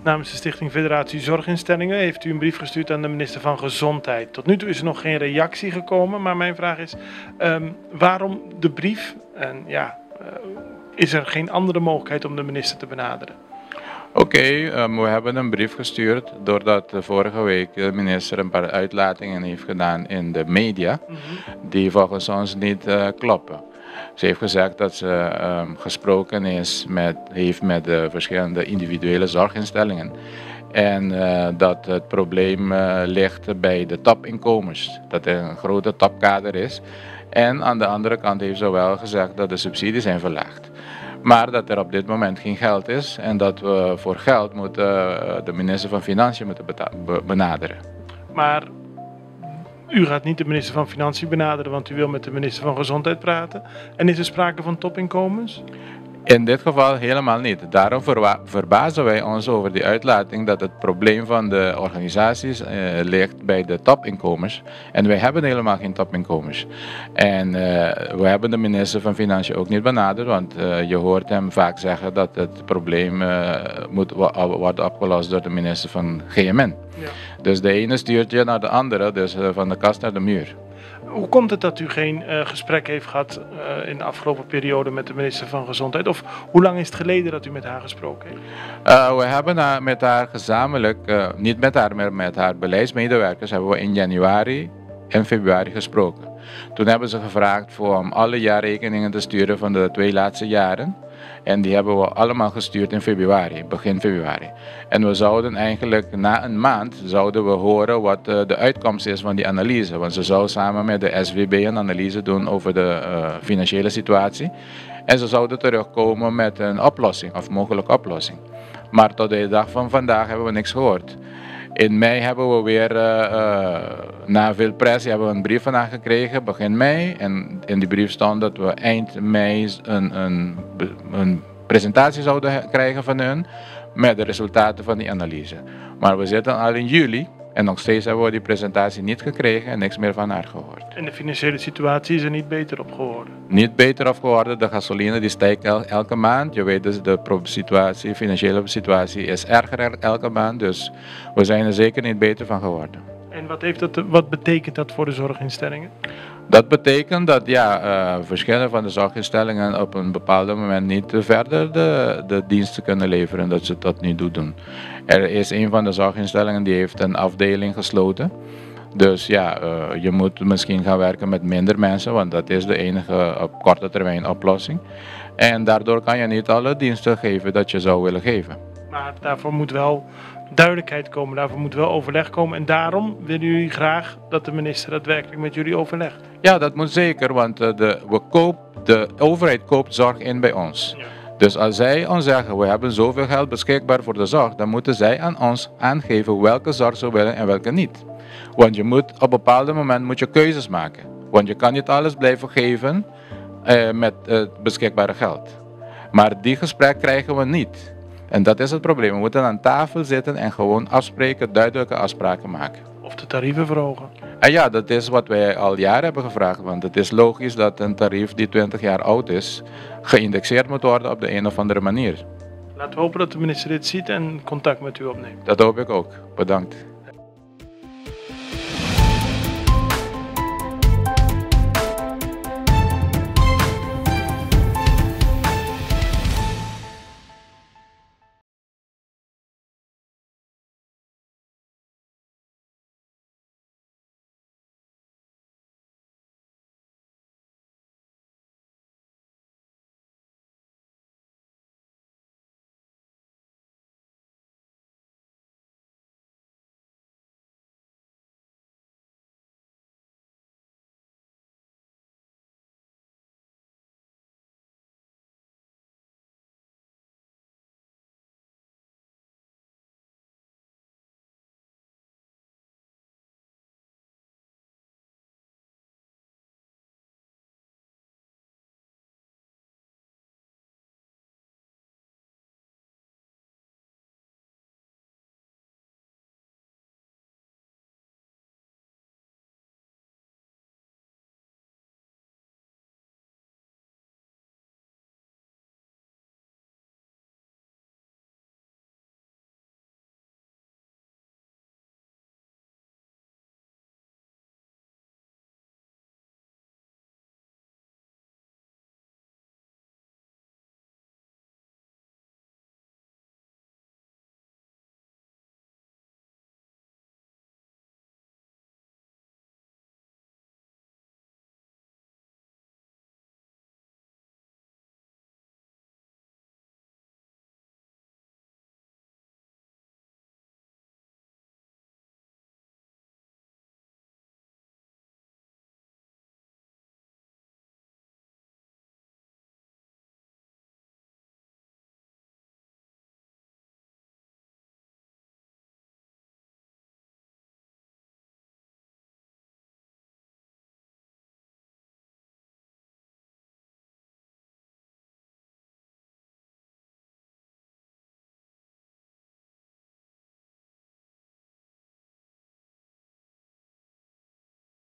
Namens de Stichting Federatie Zorginstellingen heeft u een brief gestuurd aan de minister van Gezondheid. Tot nu toe is er nog geen reactie gekomen, maar mijn vraag is waarom de brief? En is er geen andere mogelijkheid om de minister te benaderen? Oké, we hebben een brief gestuurd doordat vorige week de minister een paar uitlatingen heeft gedaan in de media die volgens ons niet kloppen. Ze heeft gezegd dat ze gesproken heeft met de verschillende individuele zorginstellingen en dat het probleem ligt bij de topinkomens, dat er een grote topkader is. En aan de andere kant heeft ze wel gezegd dat de subsidies zijn verlaagd. Maar dat er op dit moment geen geld is en dat we voor geld moeten de minister van Financiën moeten benaderen. Maar u gaat niet de minister van Financiën benaderen, want u wil met de minister van Gezondheid praten. En is er sprake van topinkomens? In dit geval helemaal niet. Daarom verbazen wij ons over die uitlating dat het probleem van de organisaties ligt bij de topinkomens. En wij hebben helemaal geen topinkomens. En we hebben de minister van Financiën ook niet benaderd, want je hoort hem vaak zeggen dat het probleem moet worden opgelost door de minister van GMN. Ja. Dus de ene stuurt je naar de andere, dus van de kast naar de muur. Hoe komt het dat u geen gesprek heeft gehad in de afgelopen periode met de minister van Gezondheid? Of hoe lang is het geleden dat u met haar gesproken heeft? We hebben met haar gezamenlijk, niet met haar, maar met haar beleidsmedewerkers, hebben we in januari en februari gesproken. Toen hebben ze gevraagd om alle jaarrekeningen te sturen van de 2 laatste jaren. En die hebben we allemaal gestuurd in februari, begin februari. En we zouden eigenlijk na een maand zouden we horen wat de uitkomst is van die analyse. Want ze zou samen met de SWB een analyse doen over de financiële situatie. En ze zouden terugkomen met een oplossing of mogelijke oplossing. Maar tot de dag van vandaag hebben we niks gehoord. In mei hebben we weer, na veel pressie, hebben we een brief van haar gekregen, begin mei. En in die brief stond dat we eind mei een presentatie zouden krijgen van hun met de resultaten van die analyse. Maar we zitten al in juli en nog steeds hebben we die presentatie niet gekregen en niks meer van haar gehoord. En de financiële situatie is er niet beter op geworden? Niet beter op geworden. De gasoline die stijgt elke maand. Je weet dus, de financiële situatie is erger elke maand. Dus we zijn er zeker niet beter van geworden. En wat betekent dat voor de zorginstellingen? Dat betekent dat verschillende van de zorginstellingen op een bepaald moment niet verder de diensten kunnen leveren dat ze dat nu doen. Er is een van de zorginstellingen die heeft een afdeling gesloten. Dus je moet misschien gaan werken met minder mensen, want dat is de enige op korte termijn oplossing. En daardoor kan je niet alle diensten geven dat je zou willen geven. Maar daarvoor moet wel duidelijkheid komen, daarvoor moet wel overleg komen. En daarom willen jullie graag dat de minister daadwerkelijk met jullie overlegt? Ja, dat moet zeker, want de overheid koopt zorg in bij ons. Ja. Dus als zij ons zeggen, we hebben zoveel geld beschikbaar voor de zorg, dan moeten zij aan ons aangeven welke zorg ze willen en welke niet. Want je moet op een bepaald moment keuzes maken. Want je kan niet alles blijven geven met het beschikbare geld. Maar die gesprek krijgen we niet. En dat is het probleem. We moeten aan tafel zitten en gewoon afspreken, duidelijke afspraken maken. Of de tarieven verhogen. En ja, dat is wat wij al jaren hebben gevraagd. Want het is logisch dat een tarief die 20 jaar oud is, geïndexeerd moet worden op de een of andere manier. Laten we hopen dat de minister dit ziet en contact met u opneemt. Dat hoop ik ook. Bedankt.